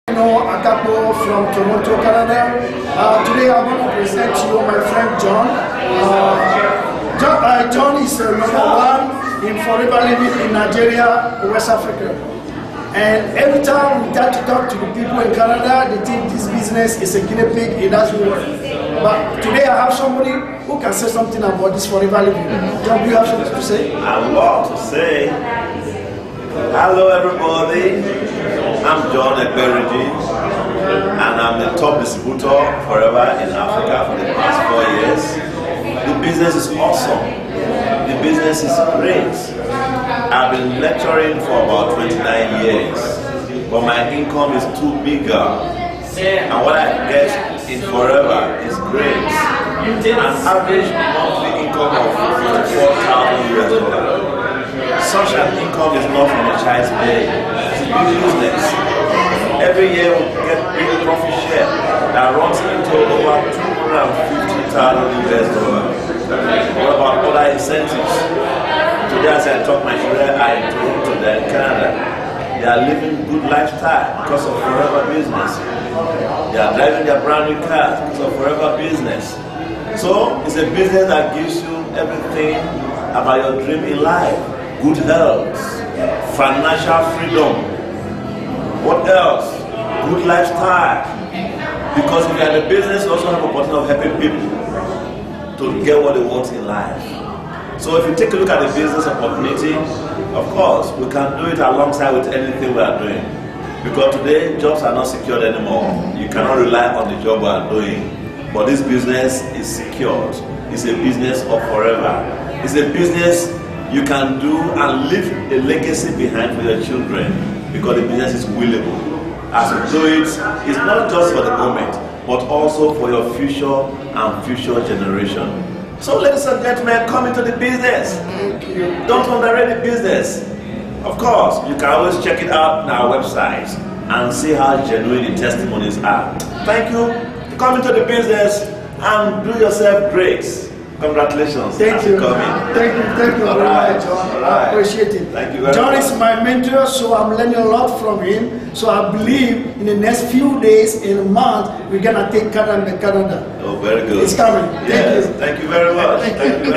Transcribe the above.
Akapo from Toronto, Canada. Today I'm going to present to you my friend John. John is #1 in forever living in Nigeria, West Africa. And every time we try to talk to the people in Canada, they think this business is a guinea pig, it doesn't work. But today I have somebody who can say something about this forever living. John, do you have something to say? I love to say, hello everybody, I'm John Ekberigi, and I'm the top distributor forever in Africa for the past 4 years. The business is awesome. The business is great. I've been lecturing for about 29 years, but my income is too bigger. And what I get in forever is great. An average monthly income of $54,000. Such an income is not from a child's play. It's a big business. Every year we get big profit share that runs into over $250,000. What about other incentives? Today, as I talk my career, in Toronto, they're in Canada. They are living good lifestyle because of forever business. They are driving their brand new cars because of forever business. So it's a business that gives you everything about your dream in life. Good health, financial freedom. What else? Good lifestyle. Because if you are in the business, you also have an opportunity of helping people to get what they want in life. So if you take a look at the business opportunity, of course, we can do it alongside with anything we are doing. Because today, jobs are not secured anymore. You cannot rely on the job we are doing. But this business is secured. It's a business of forever. It's a business you can do and leave a legacy behind for your children. Because the business is willable. As you do it, it's not just for the moment, but also for your future and future generation. So ladies and gentlemen, come into the business. Don't underrate the business. Of course, you can always check it out on our website and see how genuine the testimonies are. Thank you. Come into the business and do yourself great. Congratulations. Thank you. Thank you very much, John. I appreciate it. Thank you very John much. is my mentor, so I'm learning a lot from him. So I believe in the next few days, in a month, we're gonna take Canada. Oh, very good. It's coming. Yes. Thank you very much. Thank you.